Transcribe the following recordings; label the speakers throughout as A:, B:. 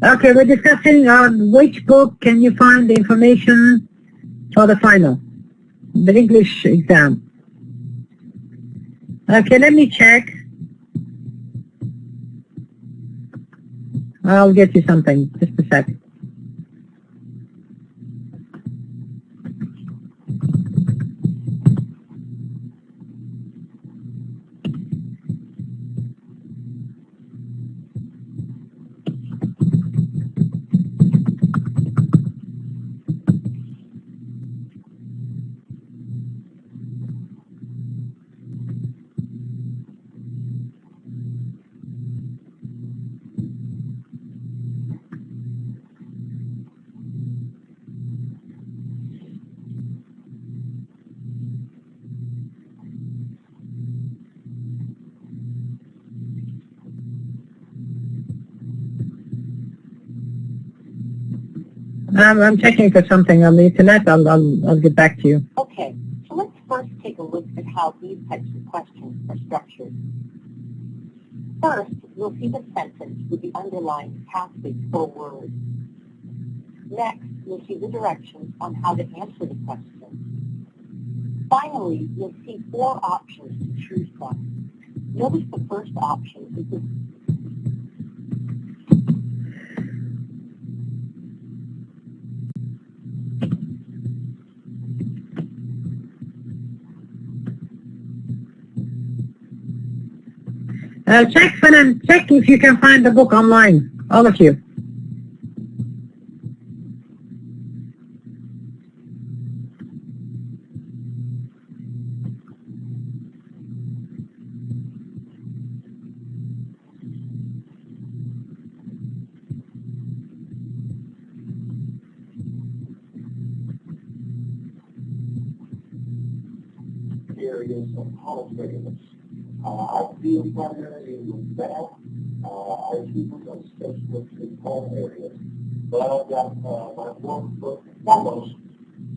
A: Okay, we're discussing on which book can you find the information for the final, the English exam. Okay, let me check. I'll get you something, just a sec. I'm checking for something on the internet. I'll get back to you.
B: Okay, so let's first take a look at how these types of questions are structured. First, you'll see the sentence with the underlying passage or word. Next, you'll see the directions on how to answer the question. Finally, you'll see 4 options to choose from. Notice the first option is the
A: Check if you can find the book online, all of you.
C: Areas of college readiness. I feel primarily in that. I keep some specialists in all areas. But I've got my one book foremost,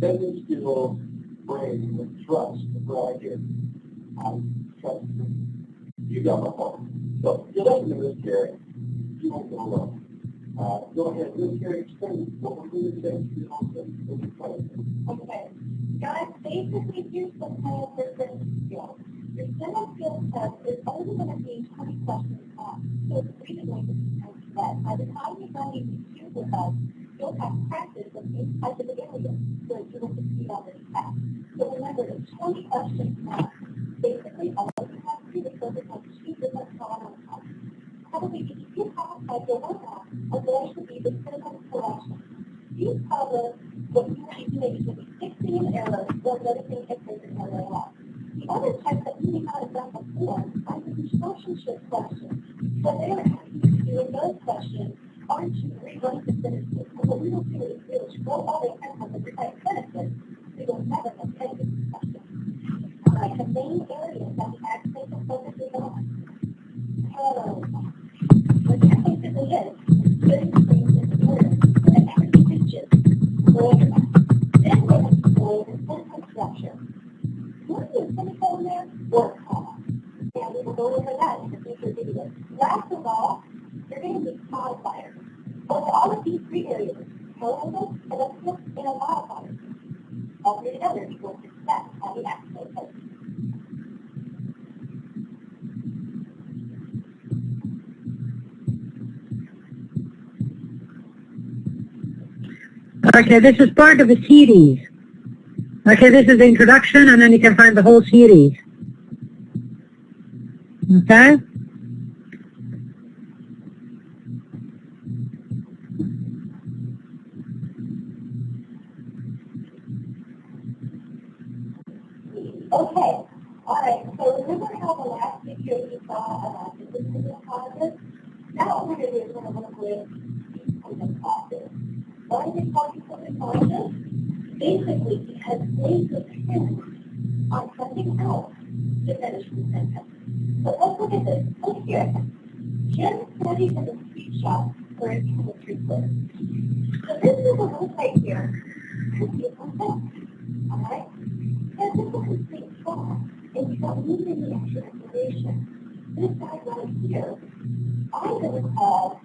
C: sending skills, brain, and trust, right here. I trust you. You got my phone. So if you listen to this, Gary, you won't go alone. Go ahead, Miss Gary, explain what we're going to say. You know,
B: Okay. Guys, basically, here's the plan for certain skills. Your general skill test is only going to be 20 questions long, so it's really going to be time set. By the time you're done using Q with us, you'll have practice of these types of areas so that you will succeed on this test. So remember, it's 20 questions long. Basically, all you have to do is focus on 2 different problems. Probably if you have your work on, are going to be the critical collection. These problems, what you need to make is to be fixing an error or noticing if there's an error at all. The other type that you may not have done before are the constructionship questions. So they're asking you to do in those questions, aren't you rewrite the sentences? And what we will do is we will scroll all the way on the precise sentences, so you'll never have any of these questions. All right, the main areas that the accent is focusing on. What that basically is, putting things in order so that everything matches. Then we're going to explore the sentence structure. What is semicolon there? Or comma. And we will go over that in the future videos. Last of all, you're going to need modifiers. So all of these 3 areas, parallel, ellipsis, and a modifier, all 3 together equals success on the accent test.
A: Okay, this is part of a series. Okay, this is the introduction, and then you can find the whole series. Okay?
B: Okay, all right, so remember how the last video you saw about independent causes? Now what we're going to do is we're going to look with dependent causes. Why are they called dependent causes? Basically, because they depend on something else to finish the sentence. So let's look at this. Look here. Jim studied in the sweet shop for a chemistry course. So this is a little right here. Could be a sentence. All right? And this is a complete thought, and you don't need any extra information. This guy right here I'm going to call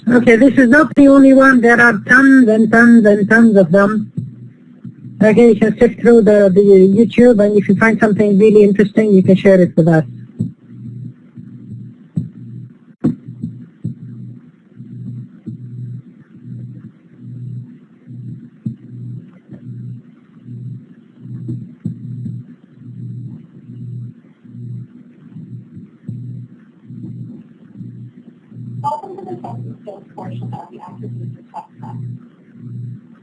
A: Okay, this is not the only one. There are tons and tons and tons of them. Okay, you can sift through the YouTube, and if you find something really interesting, you can share it with us.
B: welcome to the sentence skills portion of the active user test test.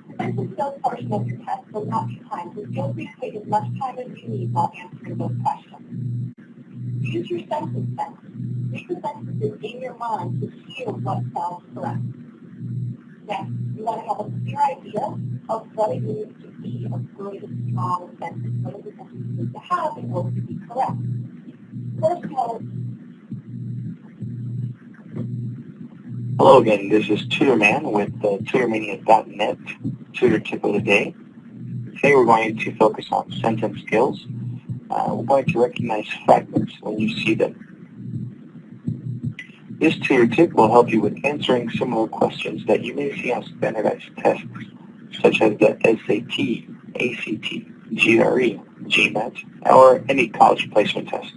B: The sentence skills portion of your test will not be timed, so feel free to take as much time as you need while answering those questions. Use your sentence sense. Read the sentences in your mind to hear what sounds correct. Next, you want to have a clear idea of what it means to be a good, strong sentence. What does the sentence need to have in order to be correct? First,
D: Hello again, this is Tutorman with tutormania.net, Tutor Tip of the Day. Today we're going to focus on sentence skills. We're going to recognize fragments when you see them. This tutor tip will help you with answering similar questions that you may see on standardized tests, such as the SAT, ACT, GRE, GMAT, or any college placement test,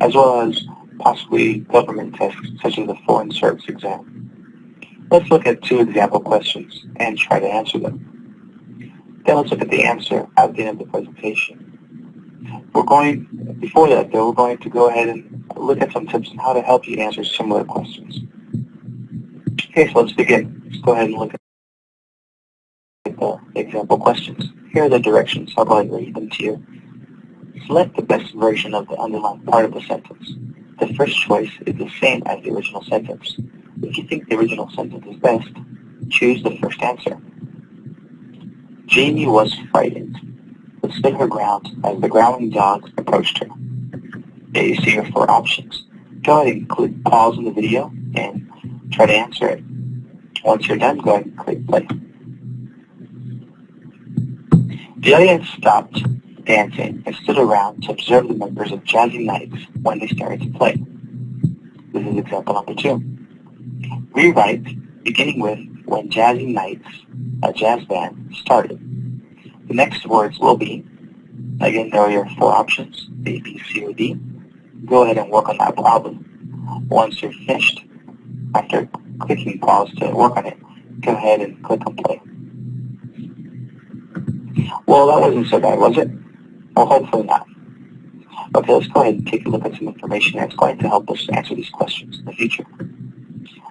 D: as well as possibly government tests such as the foreign service exam. Let's look at 2 example questions and try to answer them. Then let's look at the answer at the end of the presentation. Before that though, we're going to go ahead and look at some tips on how to help you answer similar questions. Okay, so let's begin. Let's go ahead and look at the example questions. Here are the directions. I'll go ahead and read them to you. Select the best version of the underlined part of the sentence. The first choice is the same as the original sentence. If you think the original sentence is best, choose the first answer. Jamie was frightened, but stood her ground as the growling dog approached her. There you see your 4 options. Go ahead and click pause on the video and try to answer it. Once you're done, go ahead and click play. The audience stopped dancing and stood around to observe the members of Jazzy Nights when they started to play. This is example number 2. Rewrite, beginning with when Jazzy Nights, a jazz band, started. The next words will be, again, there are your 4 options, A, B, C, or D. Go ahead and work on that problem. Once you're finished, after clicking pause to work on it, go ahead and click on play. Well, that wasn't so bad, was it? Well, hopefully not. Okay, let's go ahead and take a look at some information that's going to help us answer these questions in the future.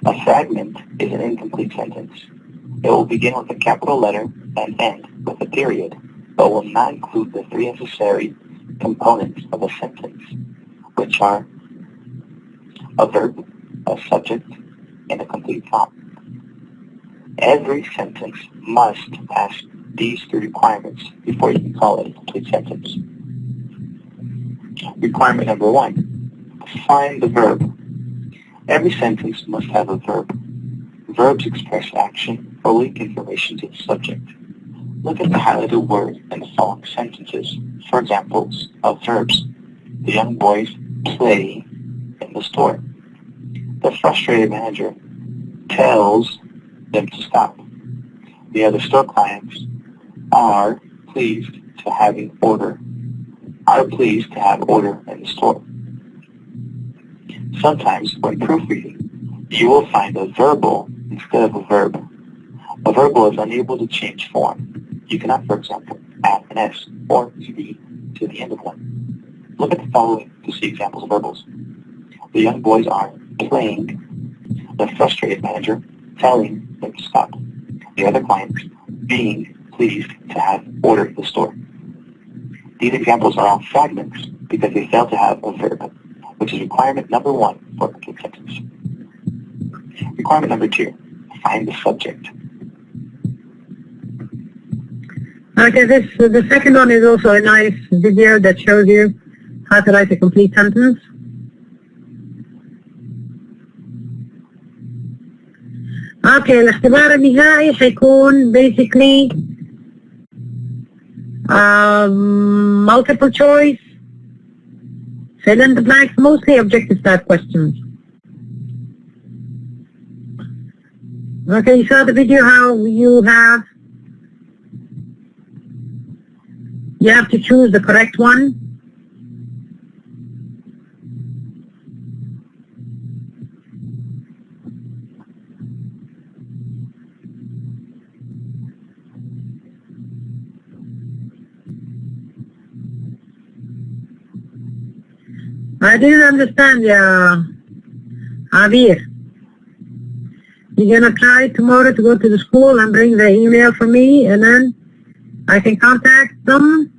D: A fragment is an incomplete sentence. It will begin with a capital letter and end with a period, but will not include the 3 necessary components of a sentence, which are a verb, a subject, and a complete thought. Every sentence must pass these 3 requirements before you can call it a complete sentence. Requirement number 1, find the verb. Every sentence must have a verb. Verbs express action or link information to the subject. Look at the highlighted word in the following sentences for examples of verbs. The young boys play in the store. The frustrated manager tells them to stop. The other store clients are pleased to have order in the store. Sometimes when proofreading, you will find a verbal instead of a verb. A verbal is unable to change form. You cannot, for example, add an S or ED to the end of one. Look at the following to see examples of verbals. The young boys are playing. The frustrated manager telling them to stop. The other clients being pleased to have order in the store. These examples are all fragments because they fail to have a verb, which is requirement number 1 for a complete sentence. Requirement number 2, find the subject.
A: Okay, the second one is also a nice video that shows you how to write a complete sentence. اوكي الاختبار النهائي حيكون basically multiple choice, fill in the blanks, mostly objective type questions. Okay, you saw the video how you have to choose the correct one. I didn't understand, Javier. You're gonna try tomorrow to go to the school and bring the email for me, and then I can contact them.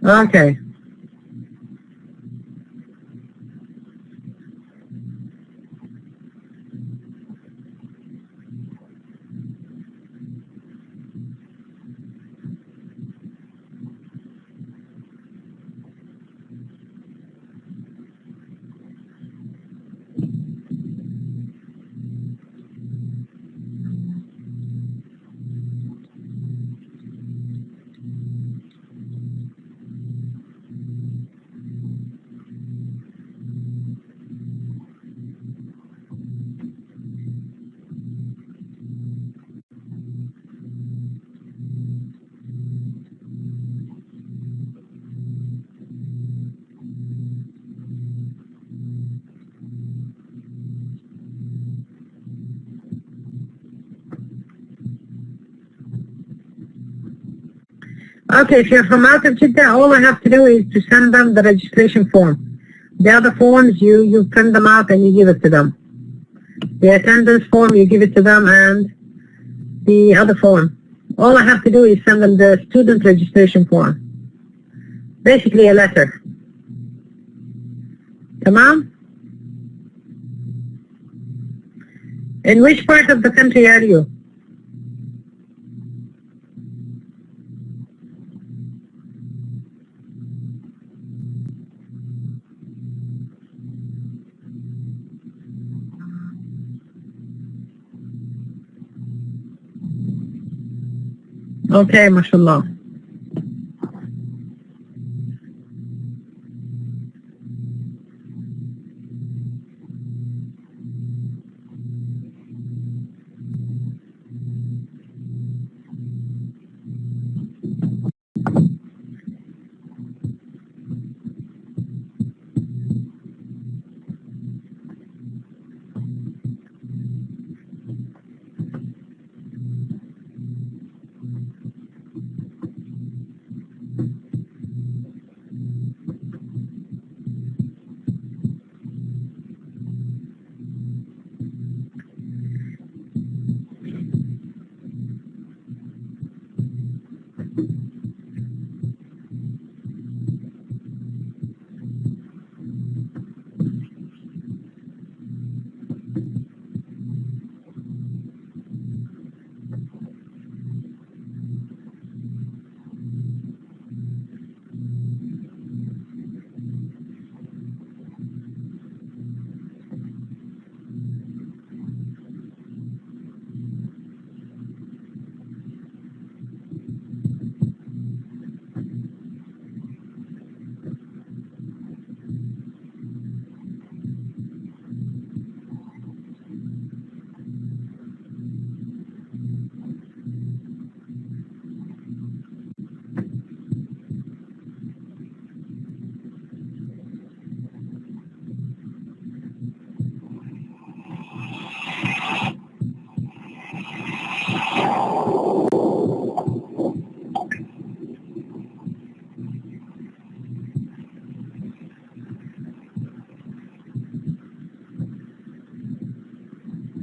A: Okay. Okay, if you're from out of Jeddah, all I have to do is to send them the registration form. The other forms, you print them out and you give it to them. The attendance form, you give it to them, and the other form. All I have to do is send them the student registration form. Basically a letter. Tamam? In which part of the country are you? Okay, mashallah.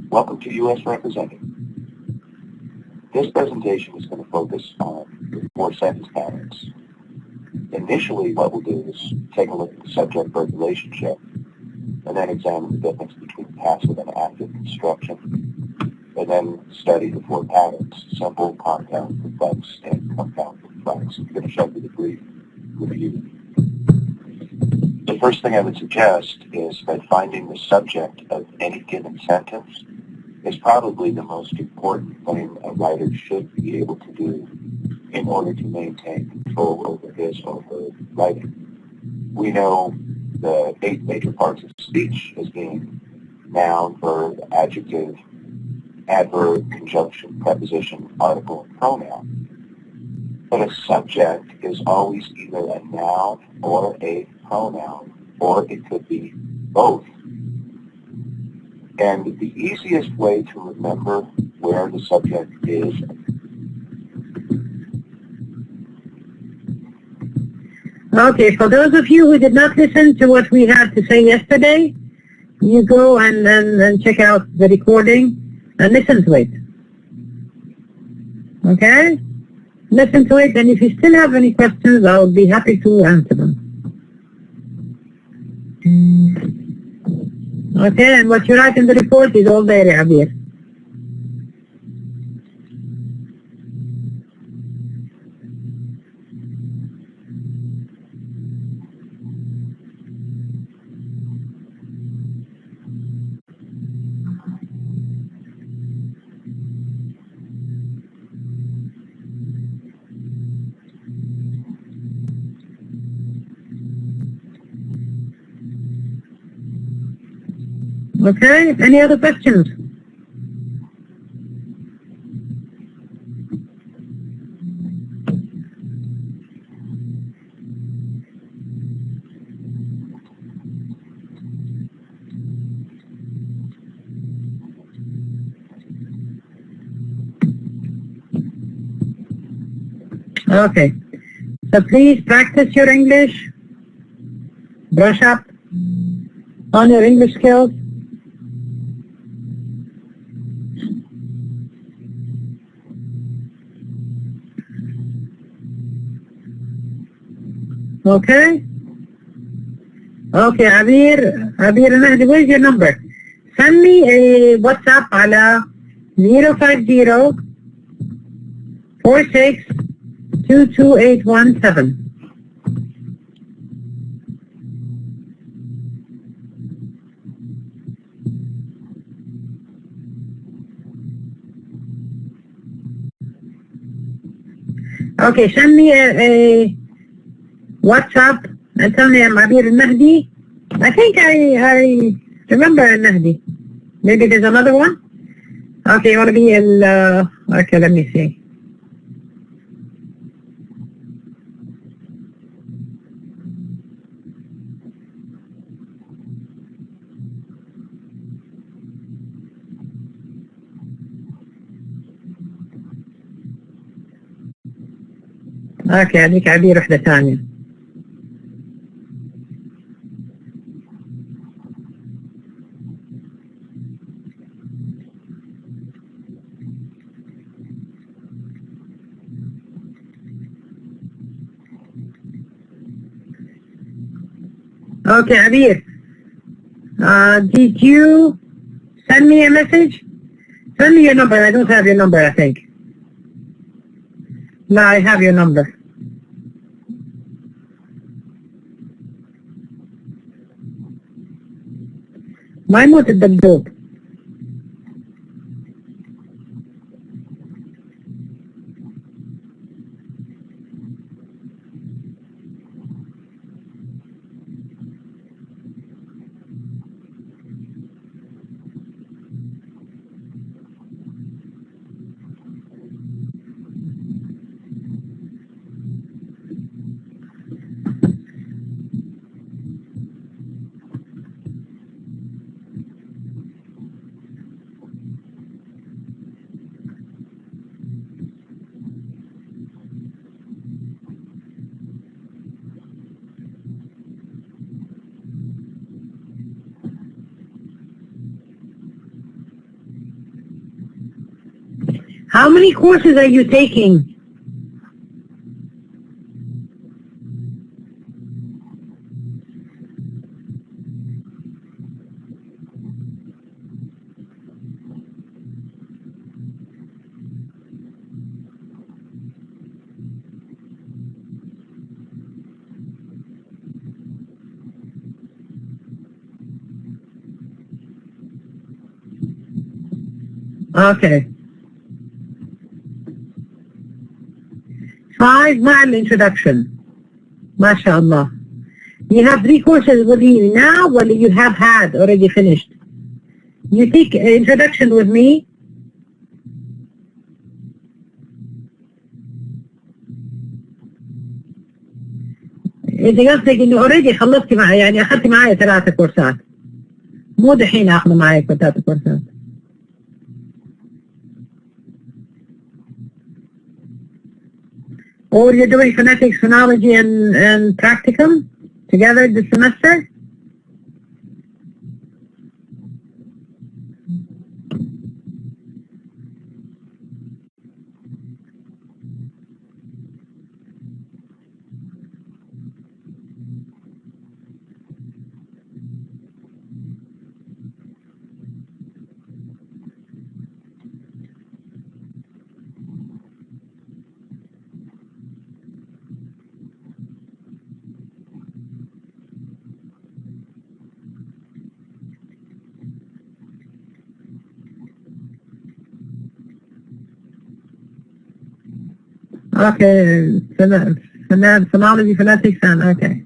D: Welcome to U.S. Representative. This presentation is going to focus on 4 sentence patterns. Initially, what we'll do is take a look at the subject-verb relationship and then examine the difference between passive and active construction.
C: and then study the four patterns: simple, compound, complex, and compound complex. I'm going to show you the brief review. The first thing I would suggest is that finding the subject of any given sentence is probably the most important thing a writer should be able to do in order to maintain control over his or her writing. We know the 8 major parts of speech as being noun, verb, adjective, adverb, conjunction, preposition, article, and pronoun. But a subject is always either a noun or a pronoun, or it could be both. And the easiest way to remember where the subject is.
A: Okay, for those of you who did not listen to what we had to say yesterday, you go and check out the recording and listen to it. Okay? Listen to it, and if you still have any questions, I'll be happy to answer them. Okay, and what you write in the report is all there, Abir. Okay, any other questions? Okay, so please practice your English, brush up on your English skills. Okay? Okay, Abir and Mahdi, where's your number? Send me a WhatsApp على 050 46 22817. Okay, send me a WhatsApp and tell me I'm Abir al-Mahdi. I think I remember al-Mahdi. Maybe there's another one? Okay, you want to be okay, let me see. اوكي هذيك عبير وحدة ثانية. Okay, Abir. Did you send me a message? Send me your number. I don't have your number, I think. No, I have your number. محمود الدبدوب. How many courses are you taking? Okay. 5 مع introduction. MashaAllah. You have 3 courses with you now, or you have had already finished? You take introduction with me. إذا قصدك إنه already خلصتي معي، يعني أخذتي معي 3 كورسات، مو دحين أخذ معي 3 كورسات. Or you're doing phonetics, phonology, and practicum together this semester? Okay, phonology, phonetics, and okay.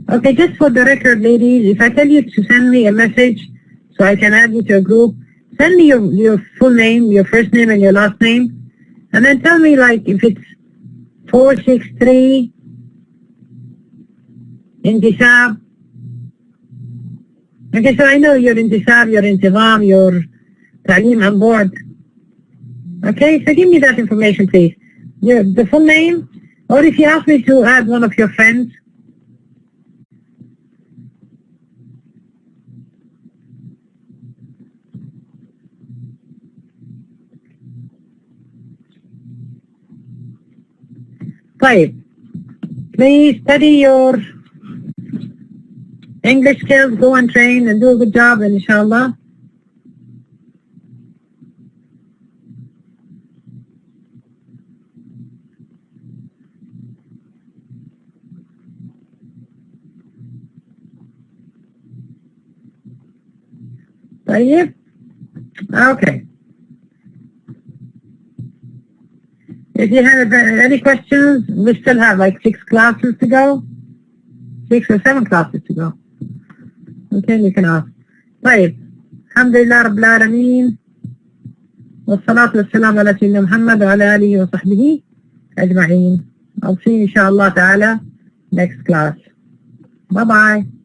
A: Okay, just for the record, ladies, if I tell you to send me a message so I can add you to a group, send me your full name, your first name and your last name, and then tell me like if it's 463 Intisab. Okay, so I know your Intisab, your Intizam, your Ta'lim on board. Okay, so give me that information, please. The full name, or if you ask me to add one of your friends. Please study your English skills, go and train and do a good job, inshallah. Okay. If you have any questions, we still have like 6 classes to go. 6 or 7 classes to go. Okay, you can ask. طيب. الحمد لله رب العالمين. والصلاة والسلام على سيدنا محمد وعلى آله وصحبه أجمعين. I'll see you inshallah ta'ala next class. Bye bye.